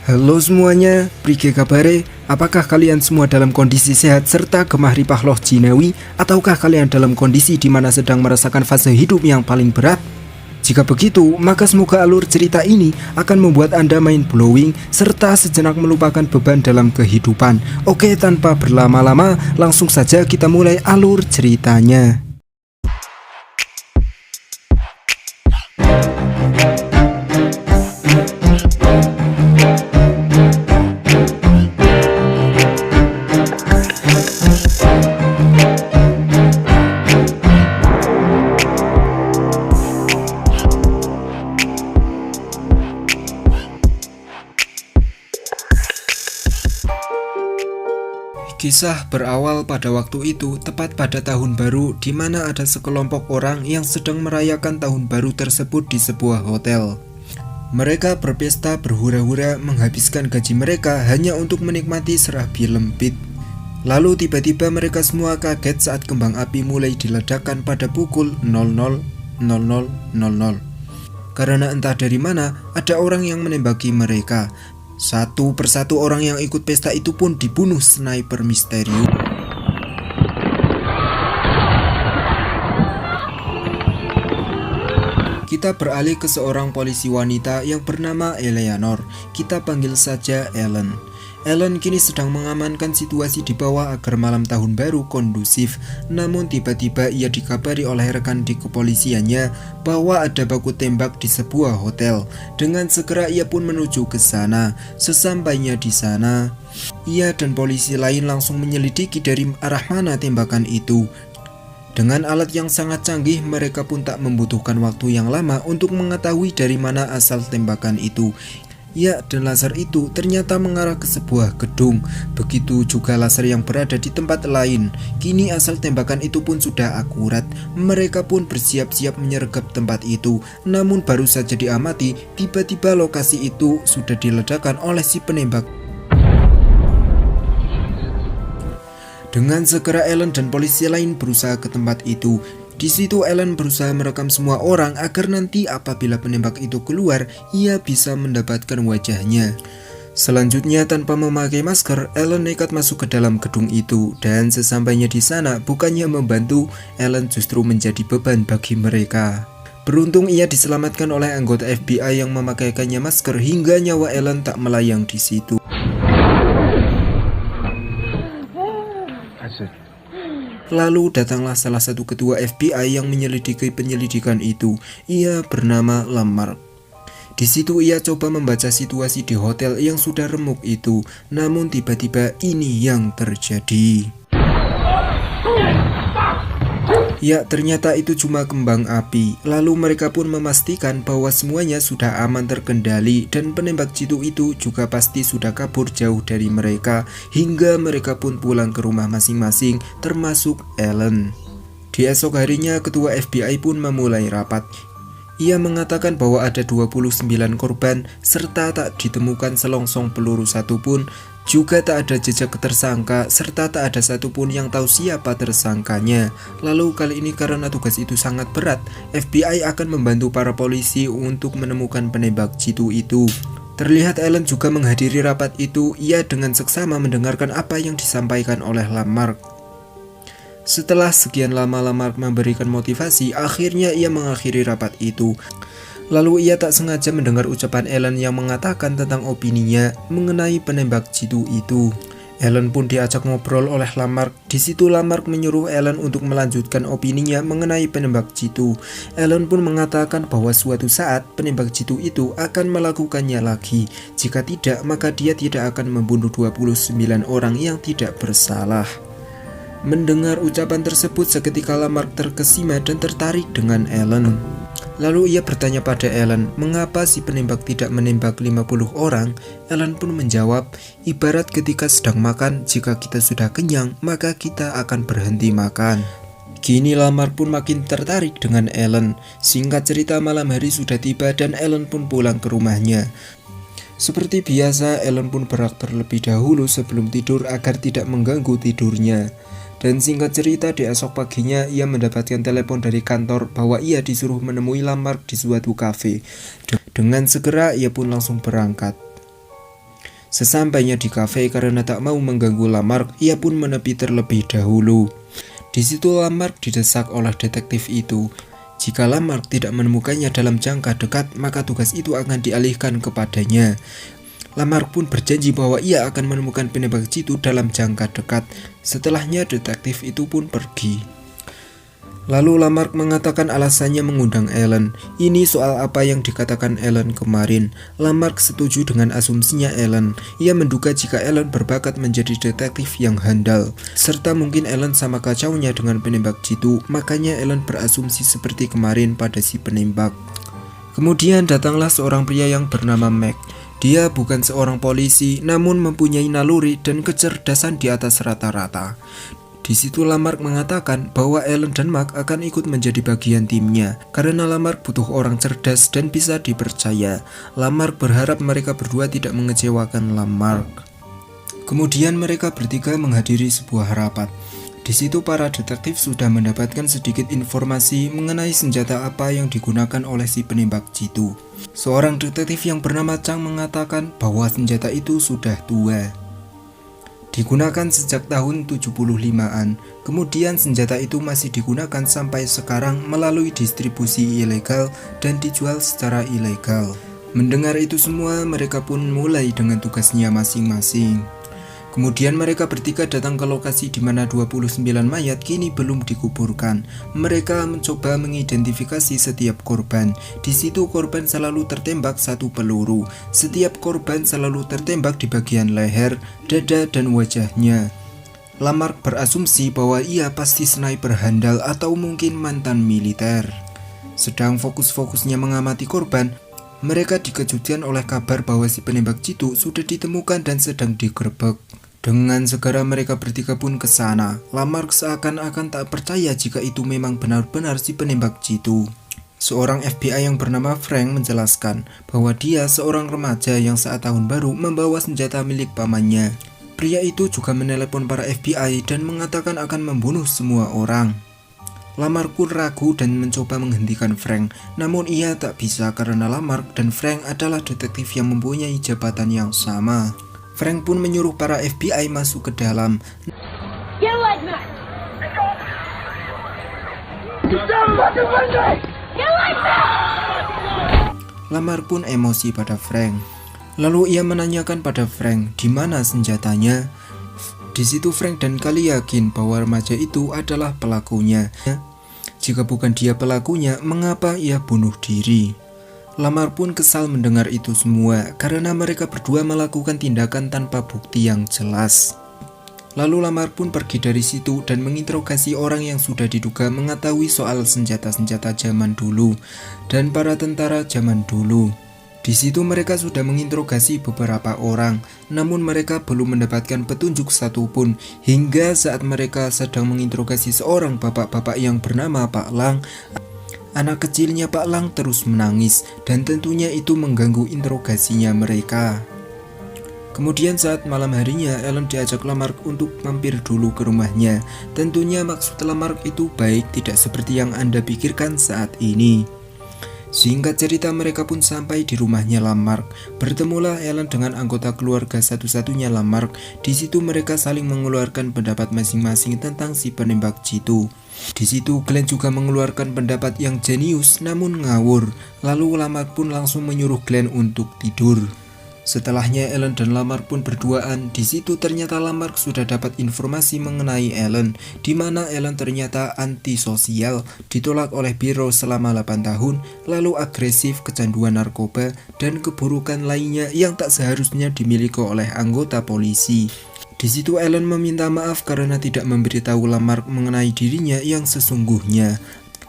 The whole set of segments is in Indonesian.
Halo semuanya, prike kabare? Apakah kalian semua dalam kondisi sehat serta gemah ripah loh jinawi? Ataukah kalian dalam kondisi di mana sedang merasakan fase hidup yang paling berat? Jika begitu, maka semoga alur cerita ini akan membuat Anda mind blowing serta sejenak melupakan beban dalam kehidupan. Oke, tanpa berlama-lama, langsung saja kita mulai alur ceritanya. Kisah berawal pada waktu itu, tepat pada tahun baru, di mana ada sekelompok orang yang sedang merayakan tahun baru tersebut di sebuah hotel. Mereka berpesta berhura-hura menghabiskan gaji mereka hanya untuk menikmati serabi lembit. Lalu tiba-tiba mereka semua kaget saat kembang api mulai diledakkan pada pukul 00.00. Karena entah dari mana, ada orang yang menembaki mereka. Satu persatu orang yang ikut pesta itu pun dibunuh sniper misterius. Kita beralih ke seorang polisi wanita yang bernama Eleanor. Kita panggil saja Ellen. Ellen kini sedang mengamankan situasi di bawah agar malam tahun baru kondusif. Namun tiba-tiba ia dikabari oleh rekan di kepolisiannya bahwa ada baku tembak di sebuah hotel. Dengan segera ia pun menuju ke sana. Sesampainya di sana, ia dan polisi lain langsung menyelidiki dari arah mana tembakan itu. Dengan alat yang sangat canggih, mereka pun tak membutuhkan waktu yang lama untuk mengetahui dari mana asal tembakan itu. Ya, dan laser itu ternyata mengarah ke sebuah gedung. Begitu juga laser yang berada di tempat lain. Kini asal tembakan itu pun sudah akurat. Mereka pun bersiap-siap menyergap tempat itu. Namun baru saja diamati, tiba-tiba lokasi itu sudah diledakkan oleh si penembak. Dengan segera Ellen dan polisi lain berusaha ke tempat itu. Di situ Ellen berusaha merekam semua orang agar nanti apabila penembak itu keluar, ia bisa mendapatkan wajahnya. Selanjutnya tanpa memakai masker, Ellen nekat masuk ke dalam gedung itu. Dan sesampainya di sana, bukannya membantu, Ellen justru menjadi beban bagi mereka. Beruntung ia diselamatkan oleh anggota FBI yang memakaikannya masker hingga nyawa Ellen tak melayang di situ. Lalu datanglah salah satu ketua FBI yang menyelidiki penyelidikan itu. Ia bernama Lamarck. Di situ ia coba membaca situasi di hotel yang sudah remuk itu. Namun tiba-tiba ini yang terjadi. Ya, ternyata itu cuma kembang api. Lalu mereka pun memastikan bahwa semuanya sudah aman terkendali dan penembak jitu itu juga pasti sudah kabur jauh dari mereka hingga mereka pun pulang ke rumah masing-masing termasuk Ellen. Di esok harinya ketua FBI pun memulai rapat. Ia mengatakan bahwa ada 29 korban serta tak ditemukan selongsong peluru satupun. Juga tak ada jejak tersangka serta tak ada satupun yang tahu siapa tersangkanya. Lalu kali ini karena tugas itu sangat berat, FBI akan membantu para polisi untuk menemukan penembak jitu itu. Terlihat Ellen juga menghadiri rapat itu. Ia dengan seksama mendengarkan apa yang disampaikan oleh Lamarck. Setelah sekian lama Lamarck memberikan motivasi, akhirnya ia mengakhiri rapat itu. Lalu ia tak sengaja mendengar ucapan Ellen yang mengatakan tentang opininya mengenai penembak jitu itu. Ellen pun diajak ngobrol oleh Lamarck. Di situ Lamarck menyuruh Ellen untuk melanjutkan opininya mengenai penembak jitu. Ellen pun mengatakan bahwa suatu saat penembak jitu itu akan melakukannya lagi. Jika tidak, maka dia tidak akan membunuh 29 orang yang tidak bersalah. Mendengar ucapan tersebut, seketika Lamarck terkesima dan tertarik dengan Ellen. Lalu ia bertanya pada Ellen, mengapa si penembak tidak menembak 50 orang? Ellen pun menjawab, ibarat ketika sedang makan, jika kita sudah kenyang, maka kita akan berhenti makan. Kini Lamarck pun makin tertarik dengan Ellen. Singkat cerita, malam hari sudah tiba dan Ellen pun pulang ke rumahnya. Seperti biasa, Ellen pun berak terlebih dahulu sebelum tidur agar tidak mengganggu tidurnya. Dan singkat cerita, di esok paginya ia mendapatkan telepon dari kantor bahwa ia disuruh menemui Lamarck di suatu kafe. Dengan segera ia pun langsung berangkat. Sesampainya di kafe, karena tak mau mengganggu Lamarck, ia pun menepi terlebih dahulu. Di situ Lamarck didesak oleh detektif itu. Jika Lamarck tidak menemukannya dalam jangka dekat, maka tugas itu akan dialihkan kepadanya. Lamarck pun berjanji bahwa ia akan menemukan penembak jitu dalam jangka dekat. Setelahnya detektif itu pun pergi. Lalu Lamarck mengatakan alasannya mengundang Ellen. Ini soal apa yang dikatakan Ellen kemarin. Lamarck setuju dengan asumsinya Ellen. Ia menduga jika Ellen berbakat menjadi detektif yang handal, serta mungkin Ellen sama kacaunya dengan penembak jitu, makanya Ellen berasumsi seperti kemarin pada si penembak. Kemudian datanglah seorang pria yang bernama Mac. Dia bukan seorang polisi, namun mempunyai naluri dan kecerdasan di atas rata-rata. Di situ Lamarck mengatakan bahwa Ellen dan Mark akan ikut menjadi bagian timnya, karena Lamarck butuh orang cerdas dan bisa dipercaya. Lamarck berharap mereka berdua tidak mengecewakan Lamarck. Kemudian mereka bertiga menghadiri sebuah rapat. Di situ para detektif sudah mendapatkan sedikit informasi mengenai senjata apa yang digunakan oleh si penembak jitu. Seorang detektif yang bernama Chang mengatakan bahwa senjata itu sudah tua, digunakan sejak tahun 75-an. Kemudian senjata itu masih digunakan sampai sekarang melalui distribusi ilegal dan dijual secara ilegal. Mendengar itu semua, mereka pun mulai dengan tugasnya masing-masing. Kemudian mereka bertiga datang ke lokasi di mana 29 mayat kini belum dikuburkan. Mereka mencoba mengidentifikasi setiap korban. Di situ korban selalu tertembak satu peluru. Setiap korban selalu tertembak di bagian leher, dada, dan wajahnya. Lamarck berasumsi bahwa ia pasti sniper handal atau mungkin mantan militer. Sedang fokus-fokusnya mengamati korban, mereka dikejutkan oleh kabar bahwa si penembak jitu sudah ditemukan dan sedang digerebek. Dengan segera mereka bertiga pun ke sana. Lamarck seakan-akan tak percaya jika itu memang benar-benar si penembak jitu. Seorang FBI yang bernama Frank menjelaskan bahwa dia seorang remaja yang saat tahun baru membawa senjata milik pamannya. Pria itu juga menelepon para FBI dan mengatakan akan membunuh semua orang. Lamarck pun ragu dan mencoba menghentikan Frank, namun ia tak bisa karena Lamarck dan Frank adalah detektif yang mempunyai jabatan yang sama. Frank pun menyuruh para FBI masuk ke dalam. Lamarck pun emosi pada Frank. Lalu ia menanyakan pada Frank di mana senjatanya. Di situ Frank dan Kali yakin bahwa remaja itu adalah pelakunya. Jika bukan dia pelakunya, mengapa ia bunuh diri? Lamarck pun kesal mendengar itu semua karena mereka berdua melakukan tindakan tanpa bukti yang jelas. Lalu Lamarck pun pergi dari situ dan menginterogasi orang yang sudah diduga mengetahui soal senjata-senjata zaman dulu dan para tentara zaman dulu. Di situ mereka sudah menginterogasi beberapa orang, namun mereka belum mendapatkan petunjuk satupun hingga saat mereka sedang menginterogasi seorang bapak-bapak yang bernama Pak Lang. Anak kecilnya Pak Lang terus menangis dan tentunya itu mengganggu interogasinya mereka. Kemudian saat malam harinya, Ellen diajak Lamarck untuk mampir dulu ke rumahnya. Tentunya maksud Lamarck itu baik, tidak seperti yang Anda pikirkan saat ini. Singkat cerita, mereka pun sampai di rumahnya Lamarck. Bertemulah Ellen dengan anggota keluarga satu-satunya Lamarck. Di situ mereka saling mengeluarkan pendapat masing-masing tentang si penembak jitu. Di situ Glenn juga mengeluarkan pendapat yang jenius namun ngawur. Lalu Lamarck pun langsung menyuruh Glenn untuk tidur. Setelahnya Ellen dan Lamarck pun berduaan. Di situ ternyata Lamarck sudah dapat informasi mengenai Ellen, di mana Ellen ternyata antisosial, ditolak oleh biro selama 8 tahun, lalu agresif, kecanduan narkoba, dan keburukan lainnya yang tak seharusnya dimiliki oleh anggota polisi. Di situ Ellen meminta maaf karena tidak memberitahu Lamarck mengenai dirinya yang sesungguhnya.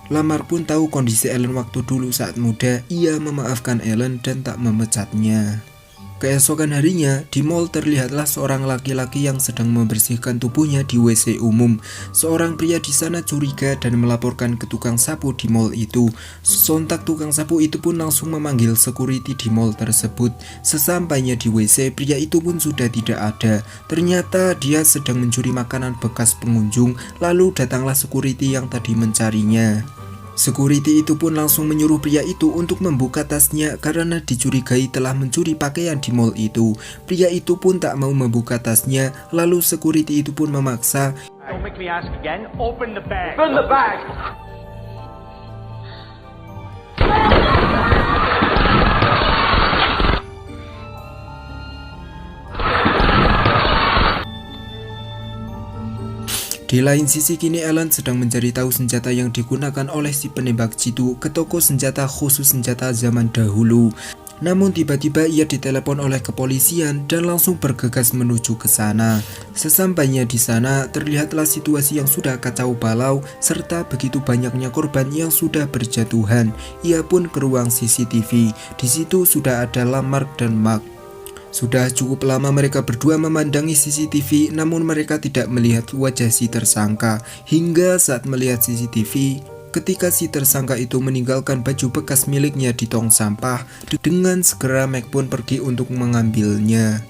Lamarck pun tahu kondisi Ellen waktu dulu saat muda. Ia memaafkan Ellen dan tak memecatnya. Keesokan harinya, di mall terlihatlah seorang laki-laki yang sedang membersihkan tubuhnya di WC umum. Seorang pria di sana curiga dan melaporkan ke tukang sapu di mall itu. Sontak tukang sapu itu pun langsung memanggil security di mall tersebut. Sesampainya di WC, pria itu pun sudah tidak ada. Ternyata dia sedang mencuri makanan bekas pengunjung. Lalu datanglah security yang tadi mencarinya. Security itu pun langsung menyuruh pria itu untuk membuka tasnya karena dicurigai telah mencuri pakaian di mall itu. Pria itu pun tak mau membuka tasnya, lalu security itu pun memaksa. Don't make me ask again. Open the bag. Open the bag. Di lain sisi kini Ellen sedang mencari tahu senjata yang digunakan oleh si penembak jitu ke toko senjata khusus senjata zaman dahulu. Namun tiba-tiba ia ditelepon oleh kepolisian dan langsung bergegas menuju ke sana. Sesampainya di sana terlihatlah situasi yang sudah kacau balau serta begitu banyaknya korban yang sudah berjatuhan. Ia pun ke ruang CCTV. Di situ sudah ada Lamarck dan Mark. Sudah cukup lama mereka berdua memandangi CCTV, namun mereka tidak melihat wajah si tersangka. Hingga saat melihat CCTV, ketika si tersangka itu meninggalkan baju bekas miliknya di tong sampah, dengan segera Mac pun pergi untuk mengambilnya.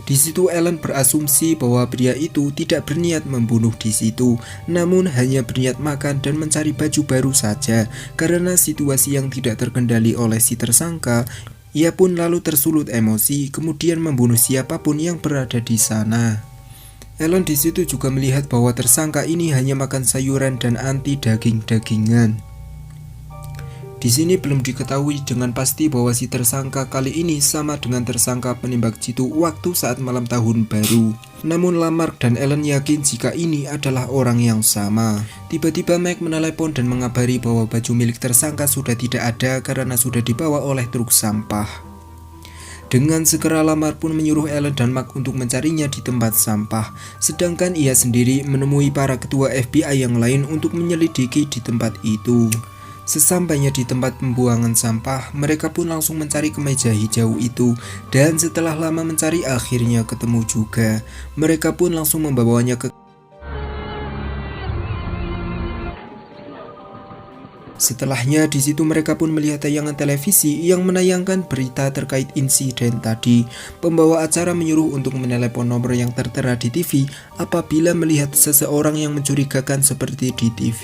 Di situ Ellen berasumsi bahwa pria itu tidak berniat membunuh di situ, namun hanya berniat makan dan mencari baju baru saja. Karena situasi yang tidak terkendali oleh si tersangka, ia pun lalu tersulut emosi, kemudian membunuh siapapun yang berada di sana. Ellen di situ juga melihat bahwa tersangka ini hanya makan sayuran dan anti daging-dagingan. Di sini belum diketahui dengan pasti bahwa si tersangka kali ini sama dengan tersangka penembak jitu waktu saat malam tahun baru. Namun Lamarck dan Ellen yakin jika ini adalah orang yang sama. Tiba-tiba Mac menelepon dan mengabari bahwa baju milik tersangka sudah tidak ada karena sudah dibawa oleh truk sampah. Dengan segera Lamarck pun menyuruh Ellen dan Mark untuk mencarinya di tempat sampah. Sedangkan ia sendiri menemui para ketua FBI yang lain untuk menyelidiki di tempat itu. Sesampainya di tempat pembuangan sampah, mereka pun langsung mencari kemeja hijau itu, dan setelah lama mencari akhirnya ketemu juga. Mereka pun langsung membawanya ke. Setelahnya di situ mereka pun melihat tayangan televisi yang menayangkan berita terkait insiden tadi. Pembawa acara menyuruh untuk menelepon nomor yang tertera di TV apabila melihat seseorang yang mencurigakan seperti di TV.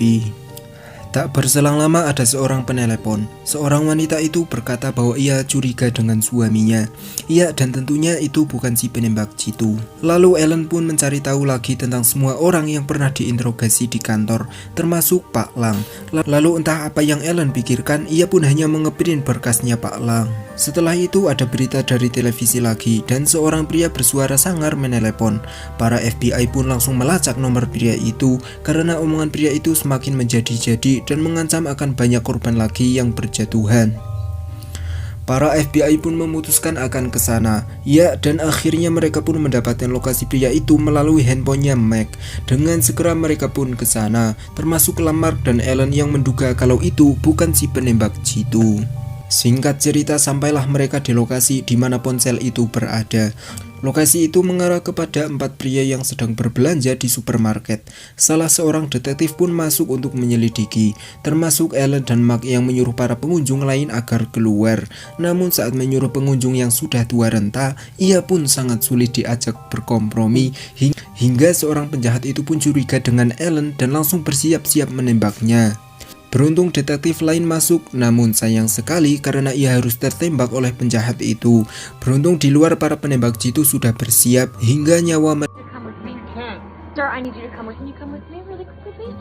Tak berselang lama ada seorang penelepon. Seorang wanita itu berkata bahwa ia curiga dengan suaminya. Iya, dan tentunya itu bukan si penembak jitu. Lalu Ellen pun mencari tahu lagi tentang semua orang yang pernah diinterogasi di kantor, termasuk Pak Lang. Lalu entah apa yang Ellen pikirkan, ia pun hanya mengeprint berkasnya Pak Lang. Setelah itu ada berita dari televisi lagi dan seorang pria bersuara sangar menelepon. Para FBI pun langsung melacak nomor pria itu karena omongan pria itu semakin menjadi-jadi dan mengancam akan banyak korban lagi yang berjatuhan. Para FBI pun memutuskan akan ke sana. Ya, dan akhirnya mereka pun mendapatkan lokasi pria itu melalui handphonenya Mac. Dengan segera mereka pun ke sana, termasuk Lamarck dan Ellen yang menduga kalau itu bukan si penembak jitu. Singkat cerita, sampailah mereka di lokasi di mana ponsel itu berada. Lokasi itu mengarah kepada 4 pria yang sedang berbelanja di supermarket. Salah seorang detektif pun masuk untuk menyelidiki, termasuk Ellen dan Mark yang menyuruh para pengunjung lain agar keluar. Namun saat menyuruh pengunjung yang sudah tua renta, ia pun sangat sulit diajak berkompromi, hingga seorang penjahat itu pun curiga dengan Ellen dan langsung bersiap-siap menembaknya. Beruntung detektif lain masuk, namun sayang sekali karena ia harus tertembak oleh penjahat itu. Beruntung di luar para penembak jitu sudah bersiap hingga nyawa mereka. Sir, I need you to come with me. Come with me really quickly, please.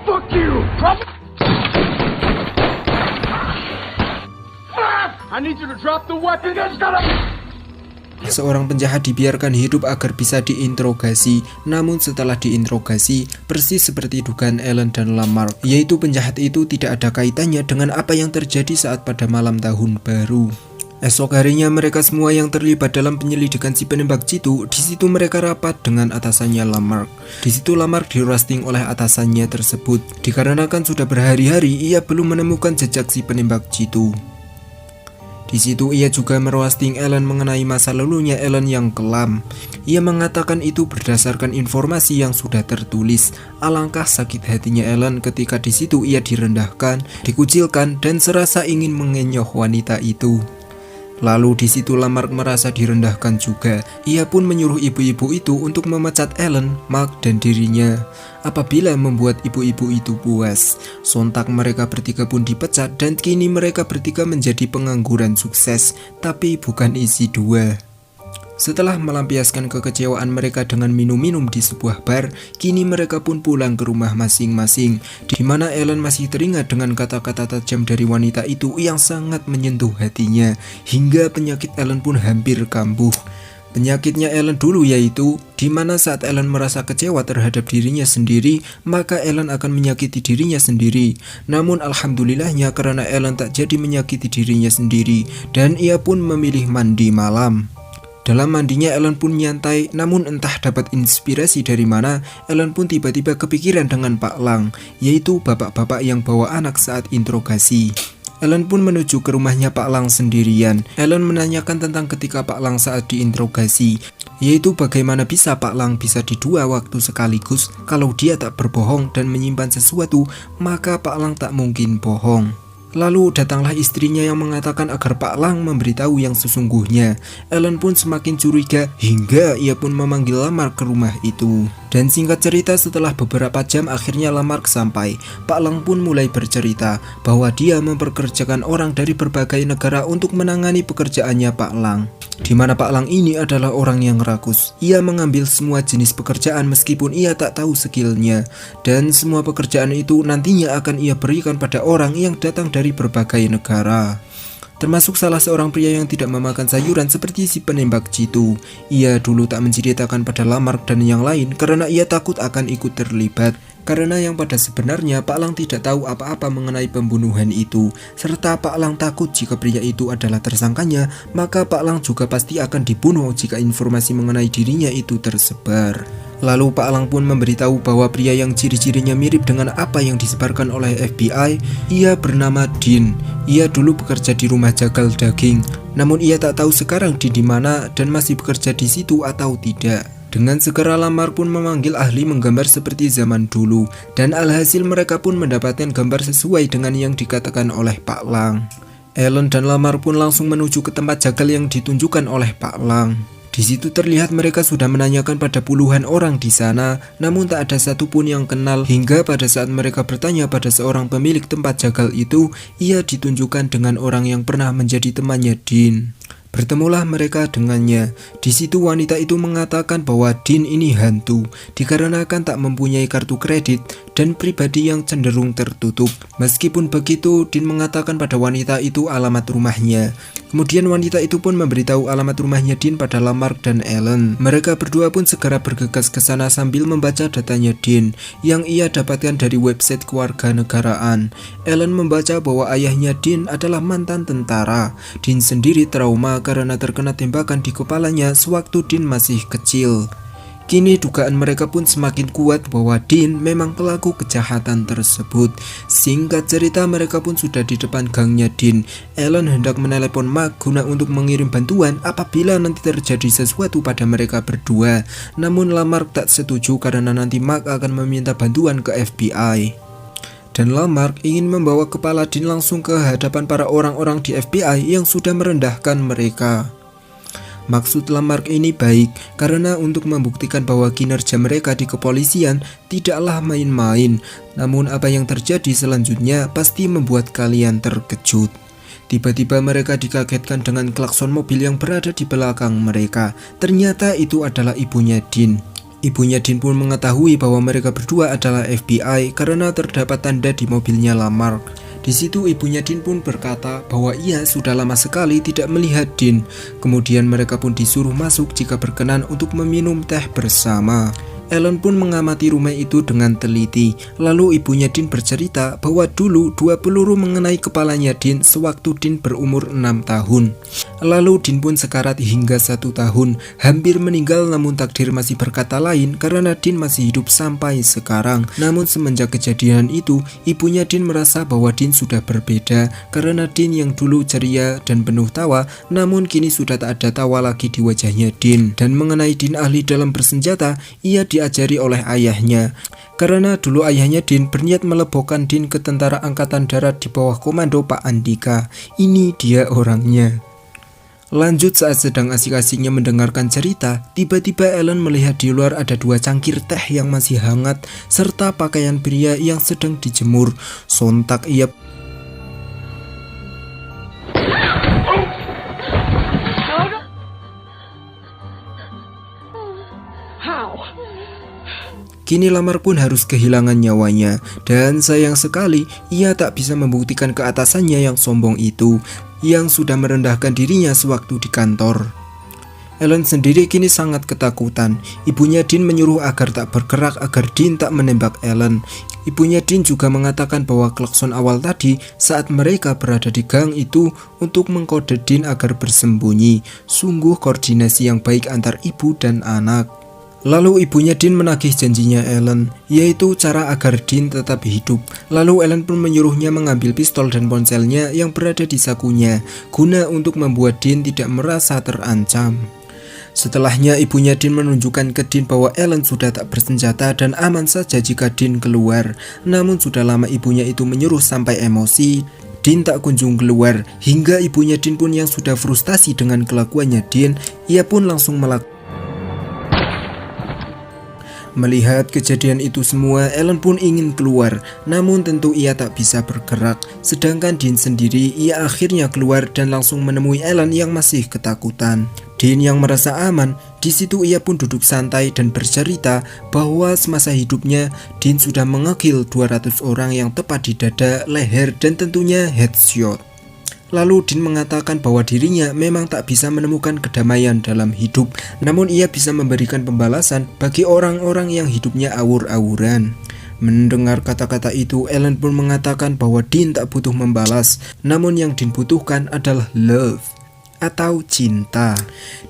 Fuck you! I need you to drop the weapon. Seorang penjahat dibiarkan hidup agar bisa diinterogasi. Namun setelah diinterogasi, persis seperti dugaan Ellen dan Lamarck, yaitu penjahat itu tidak ada kaitannya dengan apa yang terjadi saat pada malam tahun baru. Esok harinya mereka semua yang terlibat dalam penyelidikan si penembak jitu, di situ mereka rapat dengan atasannya Lamarck. Di situ Lamarck di roasting oleh atasannya tersebut, dikarenakan sudah berhari-hari ia belum menemukan jejak si penembak jitu. Di situ ia juga meroasting Ellen mengenai masa lalunya Ellen yang kelam. Ia mengatakan itu berdasarkan informasi yang sudah tertulis. Alangkah sakit hatinya Ellen ketika di situ ia direndahkan, dikucilkan, dan serasa ingin mengenyah wanita itu. Lalu di situ Lamarck merasa direndahkan juga. Ia pun menyuruh ibu-ibu itu untuk memecat Ellen, Mark, dan dirinya. Apabila membuat ibu-ibu itu puas, sontak mereka bertiga pun dipecat dan kini mereka bertiga menjadi pengangguran sukses, tapi bukan isi dua. Setelah melampiaskan kekecewaan mereka dengan minum-minum di sebuah bar, kini mereka pun pulang ke rumah masing-masing, di mana Ellen masih teringat dengan kata-kata tajam dari wanita itu yang sangat menyentuh hatinya, hingga penyakit Ellen pun hampir kambuh. Penyakitnya Ellen dulu yaitu, di mana saat Ellen merasa kecewa terhadap dirinya sendiri, maka Ellen akan menyakiti dirinya sendiri. Namun alhamdulillahnya karena Ellen tak jadi menyakiti dirinya sendiri, dan ia pun memilih mandi malam. Dalam mandinya Ellen pun nyantai, namun entah dapat inspirasi dari mana, Ellen pun tiba-tiba kepikiran dengan Pak Lang, yaitu bapak-bapak yang bawa anak saat interogasi. Ellen pun menuju ke rumahnya Pak Lang sendirian. Ellen menanyakan tentang ketika Pak Lang saat diinterogasi, yaitu bagaimana bisa Pak Lang bisa di dua waktu sekaligus. Kalau dia tak berbohong dan menyimpan sesuatu, maka Pak Lang tak mungkin bohong. Lalu datanglah istrinya yang mengatakan agar Pak Lang memberitahu yang sesungguhnya. Ellen pun semakin curiga hingga ia pun memanggil Lamarck ke rumah itu. Dan singkat cerita, setelah beberapa jam akhirnya Lamarck sampai. Pak Lang pun mulai bercerita bahwa dia memperkerjakan orang dari berbagai negara untuk menangani pekerjaannya Pak Lang, di mana Pak Lang ini adalah orang yang rakus. Ia mengambil semua jenis pekerjaan meskipun ia tak tahu skillnya, dan semua pekerjaan itu nantinya akan ia berikan pada orang yang datang dari berbagai negara, termasuk salah seorang pria yang tidak memakan sayuran seperti si penembak jitu. Ia dulu tak menceritakan pada Lamarck dan yang lain karena ia takut akan ikut terlibat, karena yang pada sebenarnya Pak Lang tidak tahu apa-apa mengenai pembunuhan itu, serta Pak Lang takut jika pria itu adalah tersangkanya, maka Pak Lang juga pasti akan dibunuh jika informasi mengenai dirinya itu tersebar. Lalu Pak Lang pun memberitahu bahwa pria yang ciri-cirinya mirip dengan apa yang disebarkan oleh FBI, ia bernama Dean. Ia dulu bekerja di rumah jagal daging, namun ia tak tahu sekarang di mana dan masih bekerja di situ atau tidak. Dengan segera Lamarck pun memanggil ahli menggambar seperti zaman dulu, dan alhasil mereka pun mendapatkan gambar sesuai dengan yang dikatakan oleh Pak Lang. Ellen dan Lamarck pun langsung menuju ke tempat jagal yang ditunjukkan oleh Pak Lang. Di situ terlihat mereka sudah menanyakan pada puluhan orang di sana, namun tak ada satupun yang kenal, hingga pada saat mereka bertanya pada seorang pemilik tempat jagal itu, ia ditunjukkan dengan orang yang pernah menjadi temannya Dean. Bertemulah mereka dengannya. Di situ wanita itu mengatakan bahwa Dean ini hantu, dikarenakan tak mempunyai kartu kredit dan pribadi yang cenderung tertutup. Meskipun begitu, Dean mengatakan pada wanita itu alamat rumahnya. Kemudian wanita itu pun memberitahu alamat rumahnya Dean pada Lamarck dan Ellen. Mereka berdua pun segera bergegas ke sana sambil membaca datanya Dean yang ia dapatkan dari website kewarganegaraan. Ellen membaca bahwa ayahnya Dean adalah mantan tentara. Dean sendiri trauma karena terkena tembakan di kepalanya sewaktu Dean masih kecil. Kini dugaan mereka pun semakin kuat bahwa Dean memang pelaku kejahatan tersebut. Singkat cerita, mereka pun sudah di depan gangnya Dean. Ellen hendak menelepon Mark guna untuk mengirim bantuan apabila nanti terjadi sesuatu pada mereka berdua. Namun Lamarck tak setuju karena nanti Mark akan meminta bantuan ke FBI. Dan Lamarck ingin membawa kepala Dean langsung ke hadapan para orang-orang di FBI yang sudah merendahkan mereka. Maksud Lamarck ini baik karena untuk membuktikan bahwa kinerja mereka di kepolisian tidaklah main-main. Namun apa yang terjadi selanjutnya pasti membuat kalian terkejut. Tiba-tiba mereka dikagetkan dengan klakson mobil yang berada di belakang mereka. Ternyata itu adalah ibunya Dean. Ibunya Dean pun mengetahui bahwa mereka berdua adalah FBI karena terdapat tanda di mobilnya Lamarck. Di situ ibunya Dean pun berkata bahwa ia sudah lama sekali tidak melihat Dean. Kemudian mereka pun disuruh masuk jika berkenan untuk meminum teh bersama. Ellen pun mengamati rumah itu dengan teliti. Lalu ibunya Dean bercerita bahwa dulu 2 peluru mengenai kepalanya Dean sewaktu Dean berumur 6 tahun. Lalu Dean pun sekarat hingga 1 tahun, hampir meninggal, namun takdir masih berkata lain karena Dean masih hidup sampai sekarang. Namun semenjak kejadian itu, ibunya Dean merasa bahwa Dean sudah berbeda karena Dean yang dulu ceria dan penuh tawa, namun kini sudah tak ada tawa lagi di wajahnya Dean. Dan mengenai Dean ahli dalam bersenjata, ia diajari oleh ayahnya. Karena dulu ayahnya Dean berniat melebokkan Dean ke tentara angkatan darat di bawah komando Pak Andika. Ini dia orangnya. Lanjut, saat sedang asik-asiknya mendengarkan cerita, tiba-tiba Ellen melihat di luar ada 2 cangkir teh yang masih hangat serta pakaian pria yang sedang dijemur. Sontak ia Kini Lamar pun harus kehilangan nyawanya, dan sayang sekali ia tak bisa membuktikan keatasannya yang sombong itu, yang sudah merendahkan dirinya sewaktu di kantor. Ellen sendiri kini sangat ketakutan. Ibunya Dean menyuruh agar tak bergerak agar Dean tak menembak Ellen. Ibunya Dean juga mengatakan bahwa klakson awal tadi saat mereka berada di gang itu untuk mengkode Dean agar bersembunyi. Sungguh koordinasi yang baik antar ibu dan anak. Lalu ibunya Dean menagih janjinya Ellen, yaitu cara agar Dean tetap hidup. Lalu Ellen pun menyuruhnya mengambil pistol dan ponselnya yang berada di sakunya, guna untuk membuat Dean tidak merasa terancam. Setelahnya ibunya Dean menunjukkan ke Dean bahwa Ellen sudah tak bersenjata dan aman saja jika Dean keluar. Namun sudah lama ibunya itu menyuruh sampai emosi, Dean tak kunjung keluar, hingga ibunya Dean pun yang sudah frustasi dengan kelakuannya Dean, ia pun langsung melakukan. Melihat kejadian itu semua, Ellen pun ingin keluar, namun tentu ia tak bisa bergerak. Sedangkan Dean sendiri, ia akhirnya keluar dan langsung menemui Ellen yang masih ketakutan. Dean yang merasa aman, di situ ia pun duduk santai dan bercerita bahwa semasa hidupnya Dean sudah mengekill 200 orang yang tepat di dada, leher, dan tentunya headshot. Lalu Dean mengatakan bahwa dirinya memang tak bisa menemukan kedamaian dalam hidup, namun ia bisa memberikan pembalasan bagi orang-orang yang hidupnya awur-awuran. Mendengar kata-kata itu, Ellen pun mengatakan bahwa Dean tak butuh membalas, namun yang Dean butuhkan adalah love atau cinta.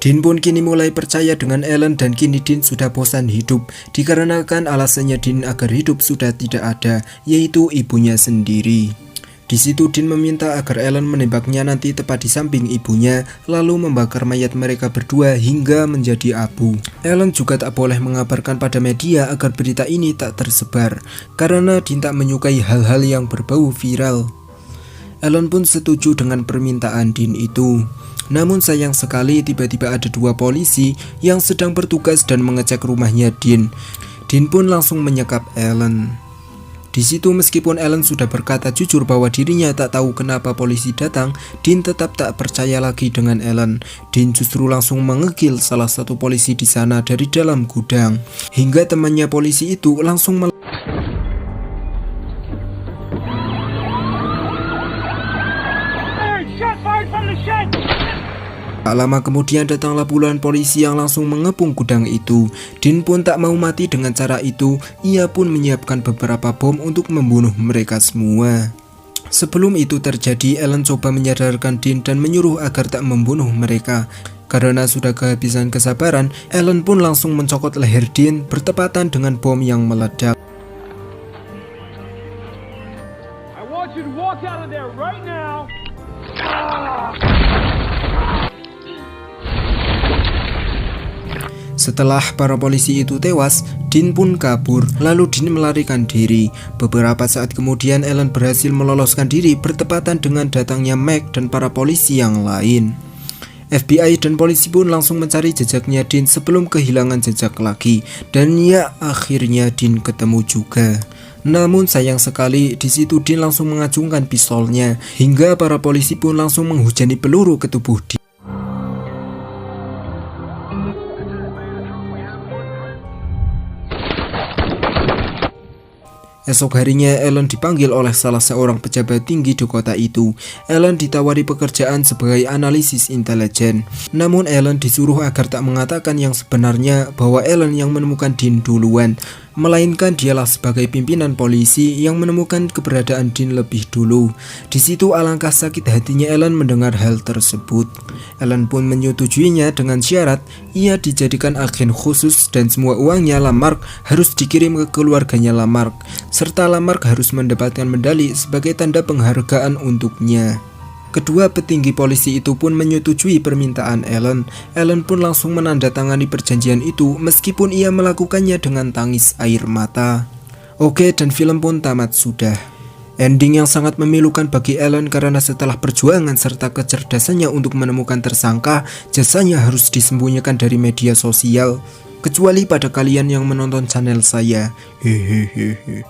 Dean pun kini mulai percaya dengan Ellen dan kini Dean sudah bosan hidup, dikarenakan alasannya Dean agar hidup sudah tidak ada, yaitu ibunya sendiri. Di situ Dean meminta agar Ellen menembaknya nanti tepat di samping ibunya, lalu membakar mayat mereka berdua hingga menjadi abu. Ellen juga tak boleh mengabarkan pada media agar berita ini tak tersebar, karena Dean tak menyukai hal-hal yang berbau viral. Ellen pun setuju dengan permintaan Dean itu. Namun sayang sekali tiba-tiba ada 2 polisi yang sedang bertugas dan mengecek rumahnya Dean. Dean pun langsung menyekap Ellen. Di situ meskipun Ellen sudah berkata jujur bahwa dirinya tak tahu kenapa polisi datang, Dean tetap tak percaya lagi dengan Ellen. Dean justru langsung mengekill salah satu polisi di sana dari dalam gudang, hingga temannya polisi itu langsung Tak lama kemudian datanglah puluhan polisi yang langsung mengepung gudang itu. Dean pun tak mau mati dengan cara itu, ia pun menyiapkan beberapa bom untuk membunuh mereka semua. Sebelum itu terjadi, Ellen coba menyadarkan Dean dan menyuruh agar tak membunuh mereka. Karena sudah kehabisan kesabaran, Ellen pun langsung mencokot leher Dean bertepatan dengan bom yang meledak. I want you to walk out of there right now. Setelah para polisi itu tewas, Dean pun kabur, lalu Dean melarikan diri. Beberapa saat kemudian Ellen berhasil meloloskan diri bertepatan dengan datangnya Mac dan para polisi yang lain. FBI dan polisi pun langsung mencari jejaknya Dean sebelum kehilangan jejak lagi, dan ya akhirnya Dean ketemu juga. Namun sayang sekali di situ Dean langsung mengacungkan pistolnya, hingga para polisi pun langsung menghujani peluru ke tubuh Dean. Esok harinya Ellen dipanggil oleh salah seorang pejabat tinggi di kota itu. Ellen ditawari pekerjaan sebagai analisis intelijen. Namun Ellen disuruh agar tak mengatakan yang sebenarnya bahwa Ellen yang menemukan Dean duluan, melainkan dialah sebagai pimpinan polisi yang menemukan keberadaan Dean lebih dulu. Di situ alangkah sakit hatinya Ellen mendengar hal tersebut. Ellen pun menyetujuinya dengan syarat ia dijadikan agen khusus dan semua uangnya Lamarck harus dikirim ke keluarganya Lamarck, serta Lamarck harus mendapatkan medali sebagai tanda penghargaan untuknya. Kedua petinggi polisi itu pun menyetujui permintaan Ellen. Ellen pun langsung menandatangani perjanjian itu meskipun ia melakukannya dengan tangis air mata. Oke, dan film pun tamat sudah. Ending yang sangat memilukan bagi Ellen karena setelah perjuangan serta kecerdasannya untuk menemukan tersangka, jasanya harus disembunyikan dari media sosial. Kecuali pada kalian yang menonton channel saya. Hehehe.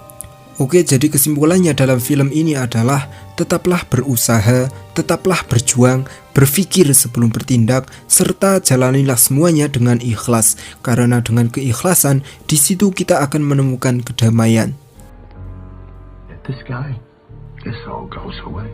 Oke, jadi kesimpulannya dalam film ini adalah tetaplah berusaha, tetaplah berjuang, berpikir sebelum bertindak, serta jalanilah semuanya dengan ikhlas. Karena dengan keikhlasan, di situ kita akan menemukan kedamaian. This guy, this all goes away.